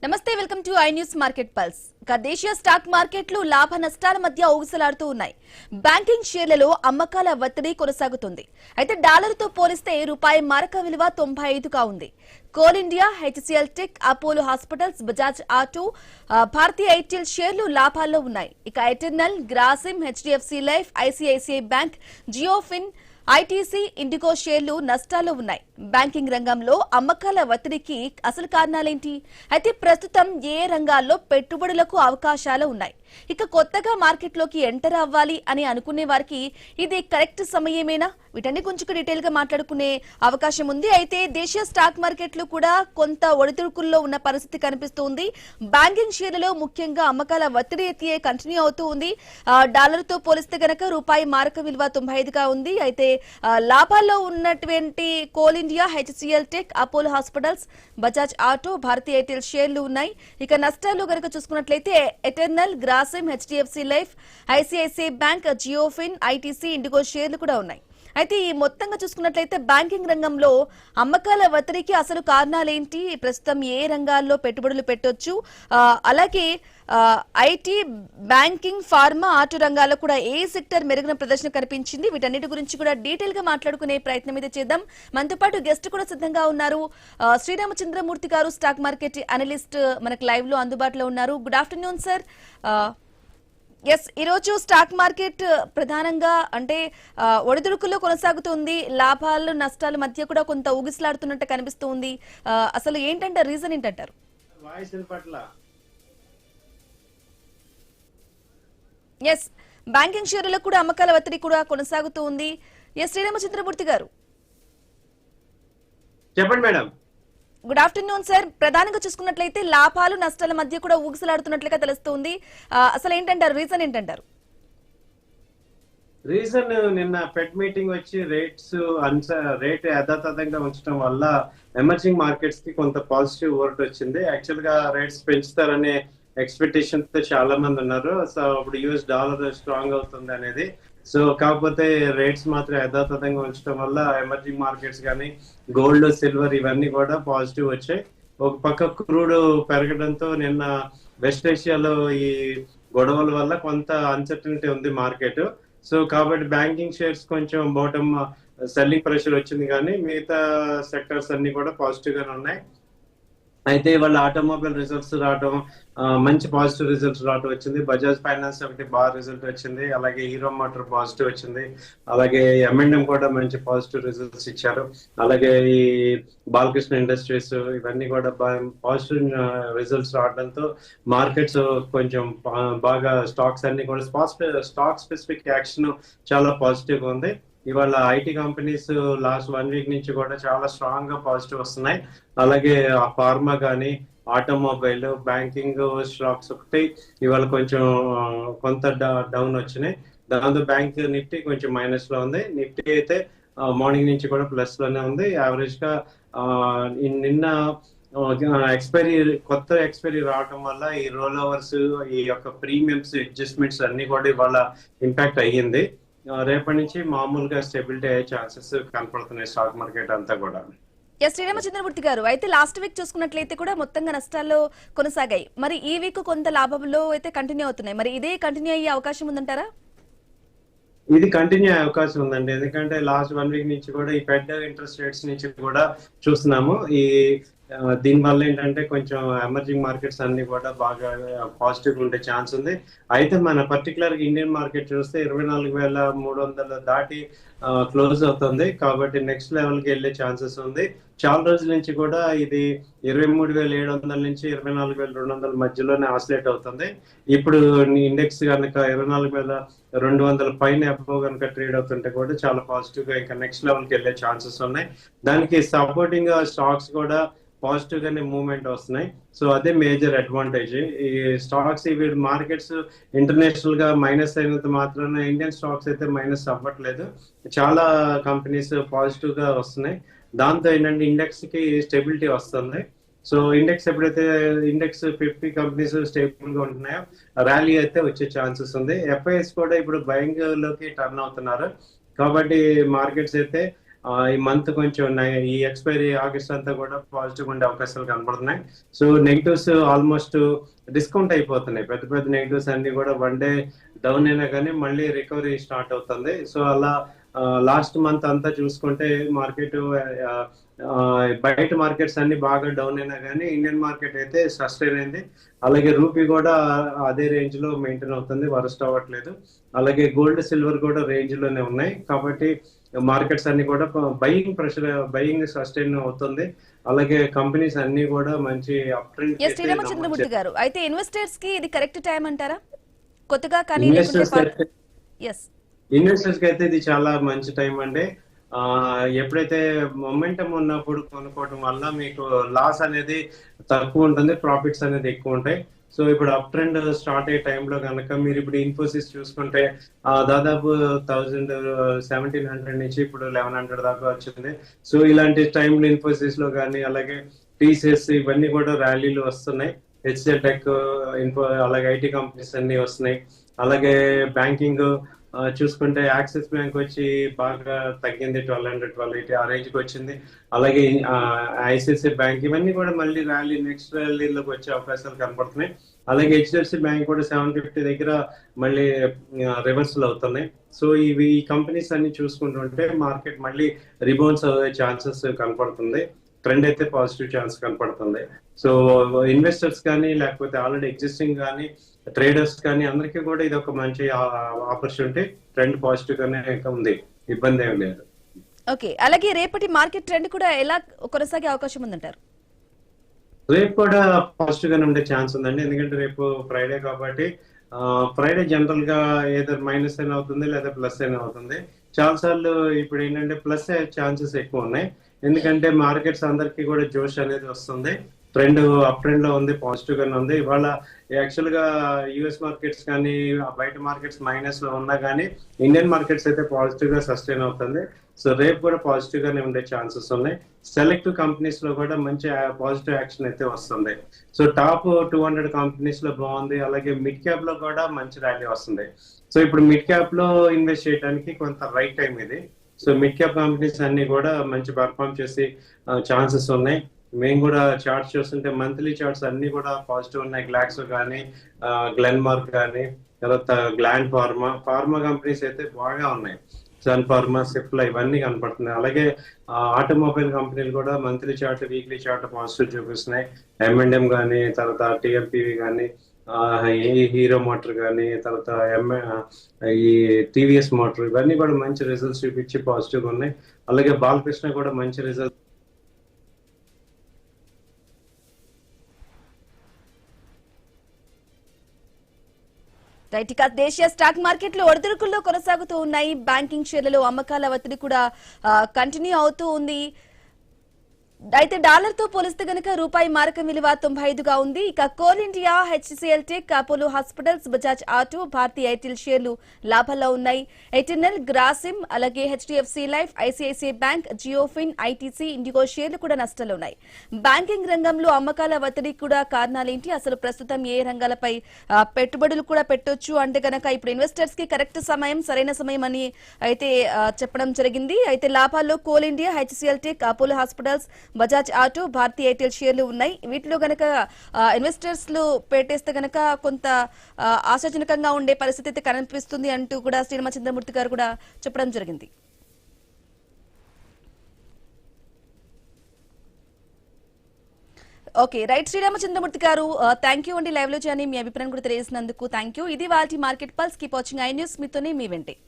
నమస్తే, welcome to I news market pulse. దేశీయ stock మార్కెట్లు లాభ నష్టాల మధ్య ఊగిసలాడుతూ ఉన్నాయి. బ్యాంకింగ్ షేర్లలో అమ్మకాల ఒత్తిడి కొనసాగుతుంది. అయితే డాలర్తో పోలిస్తే రూపాయి మారక విలువ 95గా ఉంది. Coal India, HCL Tech, Apollo Hospitals, Bajaj Auto, భారతీయ ఎయిర్టెల్ షేర్లు లాభాల్లో ఉన్నాయి. ఇక Eternal, Grasim, HDFC Life, ICICI Bank, JioFin, ITC, IndiGo షేర్లు నష్టాల్లో ఉన్నాయి. బ్యాంకింగ్ రంగంలో అమ్మకాల ఒత్తిడికి అసలు కారణాలేంటి? అయితే ప్రస్తుతం ఏ రంగాల్లో పెట్టుబడులకు అవకాశాలు ఉన్నాయి? ఇక కొత్తగా మార్కెట్లోకి ఎంటర్ అవ్వాలి అని అనుకునే వారికి ఇది కరెక్ట్ సమయమేనా? వీటన్ని కొంచెం డీటెయిల్ గా మాట్లాడుకునే అవకాశం ఉంది. అయితే దేశీయ స్టాక్ మార్కెట్లు కూడా కొంత ఒడిదుడుకుల్లో ఉన్న పరిస్థితి కనిపిస్తుంది. బ్యాంకింగ్ షేర్లలో ముఖ్యంగా అమ్మకాల ఒత్తిడి అయితే కంటిన్యూ అవుతూ ఉంది. డాలర్తో పోలిస్తే గనక రూపాయి మారక విలువ 95గా ఉంది. అయితే లాభాల్లో ఉన్నటువంటి Coal India, HCL Tech, Apollo Hospitals, Bajaj Auto, భారతీయ ఎయిర్టెల్ షేర్లు ఉన్నాయి. ఇక నష్టాలు గనక చూసుకున్నట్లయితే Eternal, Grasim, HDFC Life, ICICI Bank, JioFin, ITC, IndiGo షేర్లు కూడా ఉన్నాయి. అయితే ఈ మొత్తంగా చూసుకున్నట్లయితే బ్యాంకింగ్ రంగంలో అమ్మకాల ఒత్తిడికి అసలు కారణాలేంటి? ప్రస్తుతం ఏ రంగాల్లో పెట్టుబడులు పెట్టొచ్చు? అలాగే ఐటీ, బ్యాంకింగ్, ఫార్మా, ఆటో రంగాల్లో కూడా ఏ సెక్టర్ మెరుగైన ప్రదర్శన కనిపించింది? వీటన్నిటి గురించి కూడా డీటెయిల్ గా మాట్లాడుకునే ప్రయత్నం అయితే చేద్దాం. మనతో పాటు గెస్ట్ కూడా సిద్ధంగా ఉన్నారు. శ్రీరామచంద్రమూర్తి గారు, స్టాక్ మార్కెట్ అనలిస్ట్, మనకు లైవ్ లో అందుబాటులో ఉన్నారు. Good afternoon sir. ఎస్, ఈరోజు స్టాక్ మార్కెట్ ప్రధానంగా అంటే ఒడిదుడుకుల్లో కొనసాగుతుంది. లాభాలు నష్టాల మధ్య కూడా కొంత ఊగిసలాడుతున్నట్టు కనిపిస్తుంది. అసలు ఏంటంటే రీజన్ ఏంటంటారు? ఎస్, బ్యాంకింగ్ షేర్లకు కూడా అమ్మకాల ఒత్తిడి కూడా కొనసాగుతూ ఉంది. ఎస్, శ్రీరామచంద్రమూర్తి గారు చెప్పండి మేడం. Good afternoon sir. ప్రధానంగా చూసుకున్నట్లయితే లాభాలు నష్టాల మధ్య కూడా ఊగిసలాడుతున్నట్లుగా తెలుస్తుంది. అసలు ఏంటంటారు, రీజన్ ఏంటంటారు? రీజన్ నిన్న ఫెడ్ మీటింగ్ వచ్చి రేట్ యథాతథంగా ఉంచడం వల్ల ఎమర్జింగ్ మార్కెట్స్ కి కొంత పాజిటివ్ వర్డ్ వచ్చింది. యాక్చువల్ గా రేట్స్ పెంచుతారనే ఎక్స్పెక్టేషన్ తో చాలా మంది ఉన్నారు. సో అప్పుడు యూఎస్ డాలర్ స్ట్రాంగ్ అవుతుంది అనేది. సో కాకపోతే రేట్స్ మాత్రం యథాతథంగా ఉంచడం వల్ల ఎమర్జింగ్ మార్కెట్స్ కానీ గోల్డ్, సిల్వర్ ఇవన్నీ కూడా పాజిటివ్ వచ్చాయి. ఒక పక్క క్రూడ్ పెరగడంతో నిన్న వెస్ట్ ఏషియాలో ఈ గొడవల వల్ల కొంత అన్సర్టనిటీ ఉంది మార్కెట్. సో కాబట్టి బ్యాంకింగ్ షేర్స్ కొంచెం బాటమ్ సెల్లింగ్ ప్రెషర్ వచ్చింది, కానీ మిగతా సెక్టర్స్ అన్ని కూడా పాజిటివ్ గానే ఉన్నాయి. అయితే వాళ్ళ ఆటోమొబైల్ రిజల్ట్స్ రావడం, మంచి పాజిటివ్ రిజల్ట్స్ రావడం వచ్చింది. బజాజ్ ఫైనాన్స్ ఒకటి బాగా రిజల్ట్ వచ్చింది, అలాగే హీరో మోటార్ పాజిటివ్ వచ్చింది, అలాగే M&M కూడా మంచి పాజిటివ్ రిజల్ట్స్ ఇచ్చారు. అలాగే ఈ బాలకృష్ణ ఇండస్ట్రీస్ ఇవన్నీ కూడా పాజిటివ్ రిజల్ట్స్ రావడంతో మార్కెట్స్ కొంచెం బాగా స్టాక్స్ అన్ని కూడా స్టాక్ స్పెసిఫిక్ యాక్షన్ చాలా పాజిటివ్ గా ఉంది. ఇవాళ ఐటీ కంపెనీస్ లాస్ట్ 1 వీక్ నుంచి కూడా చాలా స్ట్రాంగ్ గా పాజిటివ్ వస్తున్నాయి. అలాగే ఫార్మా కానీ, ఆటోమొబైల్, బ్యాంకింగ్ స్టాక్స్ ఒకటి ఇవాళ కొంత డౌన్ వచ్చినాయి. దాంతో బ్యాంక్ నిఫ్టీ కొంచెం మైనస్ లో ఉంది. నిఫ్టీ అయితే మార్నింగ్ నుంచి కూడా ప్లస్ లోనే ఉంది. యావరేజ్ గా నిన్న కొత్త ఎక్స్పైరీ రావడం వల్ల ఈ రోల్ ఓవర్స్, ఈ యొక్క ప్రీమియమ్స్ అడ్జస్ట్మెంట్స్ అన్ని కూడా ఇవాళ ఇంపాక్ట్ అయ్యింది. రేపటి నుంచి మామూలుగా స్టెబిలిటీ అయ్యే ఛాన్సెస్ కనపడుతున్నాయి స్టాక్ మార్కెట్ అంతా కూడా. శ్రీరామచంద్రమూర్తి గారు, అయితే లాస్ట్ వీక్ చూసుకున్నట్లయితే కూడా మొత్తంగా నష్టాల్లో కొనసాగాయి. మరి ఈ వీక్ కొంత లాభంలో అయితే కంటిన్యూ అవుతున్నాయి. మరి ఇదే కంటిన్యూ అయ్యే అవకాశం ఉందంటారా? ఇది కంటిన్యూ అయ్యే అవకాశం ఉందండి. ఎందుకంటే లాస్ట్ 1 వీక్ నుంచి కూడా ఈ ఫెడ్ ఇంట్రెస్ట్ రేట్స్ నుంచి కూడా చూస్తున్నాము. దీని వల్ల ఏంటంటే కొంచెం ఎమర్జింగ్ మార్కెట్స్ అన్ని కూడా బాగా పాజిటివ్ ఉండే ఛాన్స్ ఉంది. అయితే మన పర్టికులర్ ఇండియన్ మార్కెట్ చూస్తే 24,300 దాటి క్లోజ్ అవుతుంది. కాబట్టి నెక్స్ట్ లెవెల్ కి వెళ్ళే ఛాన్సెస్ ఉంది. చాలా రోజుల నుంచి కూడా ఇది 23,700 నుంచి 24,200 మధ్యలోనే ఆసిలేట్ అవుతుంది. ఇప్పుడు ఇండెక్స్ కనుక 24,200 పైన అబవ్ కనుక ట్రేడ్ అవుతుంటే కూడా చాలా పాజిటివ్ గా ఇంకా నెక్స్ట్ లెవెల్ కి వెళ్ళే ఛాన్సెస్ ఉన్నాయి. దానికి సపోర్టింగ్ స్టాక్స్ కూడా పాజిటివ్ గానే మూవ్మెంట్ వస్తున్నాయి. సో అదే మేజర్ అడ్వాంటేజ్. ఈ స్టాక్స్ ఇవి మార్కెట్స్ ఇంటర్నేషనల్ గా మైనస్ అయినంత మాత్రాన ఇండియన్ స్టాక్స్ అయితే మైనస్ అవ్వట్లేదు. చాలా కంపెనీస్ పాజిటివ్ గా వస్తున్నాయి. దాంతో ఏంటంటే ఇండెక్స్ కి స్టెబిలిటీ వస్తుంది. సో ఎప్పుడైతే ఇండెక్స్ 50 కంపెనీస్ స్టేబుల్ గా ఉంటున్నాయో ర్యాలీ అయితే వచ్చే ఛాన్సెస్ ఉంది. FIS కూడా ఇప్పుడు బయింగ్ లోకి టర్న్ అవుతున్నారు. కాబట్టి మార్కెట్స్ అయితే ఈ మంత్ కొంచెం ఈ ఎక్స్పైరీ ఆగస్ట్ అంతా కూడా పాజిటివ్ ఉండే అవకాశాలు కనబడుతున్నాయి. సో నెగిటివ్స్ ఆల్మోస్ట్ డిస్కౌంట్ అయిపోతున్నాయి. పెద్ద పెద్ద నెగిటివ్స్ అన్ని కూడా వన్ డే డౌన్ అయినా కానీ మళ్ళీ రికవరీ స్టార్ట్ అవుతుంది. సో అలా లాస్ట్ మంత్ అంతా చూసుకుంటే మార్కెట్ బయట మార్కెట్స్ అన్ని బాగా డౌన్ అయినా కానీ ఇండియన్ మార్కెట్ అయితే సస్టైన్ అయింది. అలాగే రూపీ కూడా అదే రేంజ్ లో మెయింటైన్ అవుతుంది, వరస్ట్ అవ్వట్లేదు. అలాగే గోల్డ్ సిల్వర్ కూడా రేంజ్ లోనే ఉన్నాయి. కాబట్టి మార్కెట్స్ అన్ని కూడా బయింగ్ సస్టైన్ అవుతుంది. అలాగే కంపెనీస్ అన్ని కూడా మంచి అప్ ట్రెండ్. శ్రీరామచంద్రమూర్తి గారు, అయితే ఇన్వెస్టర్స్ కి ఇది కరెక్ట్ టైం అంటారా? కొత్తగా కానీ ఇన్వెస్టర్స్ కి అయితే ఇది చాలా మంచి టైం అండి. ఎప్పుడైతే మొమెంటం ఉన్నప్పుడు కొనుక్కోవడం వల్ల మీకు లాస్ అనేది తక్కువ ఉంటుంది, ప్రాఫిట్స్ అనేది ఎక్కువ ఉంటాయి. సో ఇప్పుడు అప్ ట్రెండ్ స్టార్ట్ అయ్యే టైంలో కనుక మీరు ఇప్పుడు ఇన్ఫోసిస్ చూసుకుంటే దాదాపు 1700 నుంచి ఇప్పుడు 1100 దాకా వచ్చింది. సో ఇలాంటి టైంలో ఇన్ఫోసిస్ లో కానీ అలాగే టీసీఎస్ ఇవన్నీ కూడా ర్యాలీలు వస్తున్నాయి. హెచ్సిఎల్ టెక్ అలాగే ఐటీ కంపెనీస్ అన్ని వస్తున్నాయి. అలాగే బ్యాంకింగ్ చూసుకుంటే యాక్సిస్ బ్యాంక్ వచ్చి బాగా తగ్గింది, 1200 1280 ఆ రేంజ్ కి వచ్చింది. అలాగే ఐసిఐసిఐ బ్యాంక్ ఇవన్నీ కూడా మళ్ళీ నెక్స్ట్ ర్యాలీలోకి వచ్చే అవకాశాలు కనపడుతున్నాయి. అలాగే హెచ్డిఎఫ్సి బ్యాంక్ కూడా 750 దగ్గర మళ్ళీ రివర్సల్ అవుతున్నాయి. సో ఈ కంపెనీస్ అన్ని చూసుకుంటుంటే మార్కెట్ మళ్ళీ రిబౌన్స్ అయ్యే ఛాన్సెస్ కనపడుతుంది. ట్రెండ్ అయితే పాజిటివ్ ఛాన్స్ కనపడుతుంది. సో ఇన్వెస్టర్స్ కానీ లేకపోతే ఆల్రెడీ ఎగ్జిస్టింగ్ కానీ ట్రేడర్స్ కానీ అందరికీ కూడా ఇది ఒక మంచి ఆపర్చునిటీ. ట్రెండ్ పాజిటివ్ గానే ఉంది, ఇబ్బంది ఏం లేదు. ఓకే, అలాగే రేపటి మార్కెట్ ట్రెండ్ కూడా ఎలా కొనసాగే అవకాశం ఉందంటారు? రేపు కూడా పాజిటివ్ గానే ఉండే ఛాన్స్ ఉందండి. ఎందుకంటే రేపు ఫ్రైడే కాబట్టి ఫ్రైడే జనరల్ గా ఏదో మైనస్ అయినా అవుతుంది లేదా ప్లస్ అయినా అవుతుంది. చాలా సార్లు ఇప్పుడు ఏంటంటే ప్లస్ అయ్యే ఛాన్సెస్ ఎక్కువ ఉన్నాయి. ఎందుకంటే మార్కెట్స్ అందరికీ కూడా జోష్ అనేది వస్తుంది. ట్రెండ్ అప్ ట్రెండ్ లో ఉంది, పాజిటివ్ గానే ఉంది. ఇవాళ యాక్చువల్ గా యుఎస్ మార్కెట్స్ కానీ బయట మార్కెట్స్ మైనస్ లో ఉన్నా కానీ ఇండియన్ మార్కెట్స్ అయితే పాజిటివ్ గా సస్టైన్ అవుతుంది. సో రేపు కూడా పాజిటివ్ గానే ఉండే ఛాన్సెస్ ఉన్నాయి. సెలెక్టివ్ కంపెనీస్ లో కూడా మంచి పాజిటివ్ యాక్షన్ అయితే వస్తుంది. సో టాప్ 200 కంపెనీస్ లో బాగుంది. అలాగే మిడ్ క్యాప్ లో కూడా మంచి ర్యాలీ వస్తుంది. సో ఇప్పుడు మిడ్ క్యాప్ లో ఇన్వెస్ట్ చేయడానికి కొంత రైట్ టైం ఇది. సో మిడ్ క్యాప్ కంపెనీస్ అన్ని కూడా మంచి పర్ఫార్మ్ చేసి ఛాన్సెస్ ఉన్నాయి. మేము కూడా చార్ట్స్ చూస్తుంటే మంత్లీ చార్ట్స్ అన్ని కూడా పాజిటివ్ ఉన్నాయి. గ్లాక్సో కానీ గ్లెన్మార్క్ కానీ తర్వాత గ్లాండ్ ఫార్మా కంపెనీస్ అయితే బాగా ఉన్నాయి. సన్ ఫార్మా, సిప్లా ఇవన్నీ కనపడుతున్నాయి. అలాగే ఆటోమొబైల్ కంపెనీలు కూడా monthly chart weekly chart positive చూపిస్తున్నాయి. M&M కానీ తర్వాత TMPV కానీ హీరో మోటార్ కానీ తర్వాత ఈ టీవీఎస్ మోటార్ ఇవన్నీ కూడా మంచి రిజల్ట్స్ చూపించి పాజిటివ్ ఉన్నాయి. అలాగే బాలకృష్ణ కూడా మంచి రిజల్ట్. రైట్, ఇక దేశీయ స్టాక్ మార్కెట్లు ఒడిదుడుకుల్లో కొనసాగుతూ ఉన్నాయి. బ్యాంకింగ్ షేర్లలో అమ్మకాల ఒత్తిడి కూడా కంటిన్యూ అవుతూ ఉంది. అయితే డాలర్ తో పోలిస్తే గనక రూపాయి మారకం విలువ 95గా ఉంది. ఇక Coal India, HCL Tech, Apollo Hospitals, Bajaj Auto, Bharti Airtel షేర్లు లాభాల్లో ఉన్నాయి. ఎయిర్టెల్, గ్రాసిమ్, అలాగే HDFC Life, ICICI Bank, JioFin, ITC, IndiGo షేర్లు కూడా నష్టాల్లో ఉన్నాయి. బ్యాంకింగ్ రంగంలో అమ్మకాల ఒత్తిడి కూడా కారణాలేంటి, అసలు ప్రస్తుతం ఏ రంగాలపై పెట్టుబడులు కూడా పెట్టొచ్చు అంటే గనక ఇప్పుడు ఇన్వెస్టర్స్ కి కరెక్ట్ సమయం, సరైన సమయం అని అయితే చెప్పడం జరిగింది. అయితే లాభాల్లో Coal India, HCL Tech, Apollo Hospitals, Bajaj Auto, Bharti Airtel షేర్లు ఉన్నాయి. వీటిలో గనక ఇన్వెస్టర్స్ లు పెట్టేస్తే గనక కొంత ఆశాజనకంగా ఉండే పరిస్థితి అయితే కనిపిస్తుంది అంటూ కూడా శ్రీరామచంద్రమూర్తి గారు కూడా చెప్పడం జరిగింది. ఓకే, రైట్ శ్రీరామచంద్రమూర్తి గారు, థ్యాంక్ యూ అండి లైవ్ లో జాయిన్ మీ అభిప్రాయం కూడా తెలియజేసినందుకు. Thank you. ఇది వాటి market pulse. Keep watching I News. మీతోనే మీ వెంటే.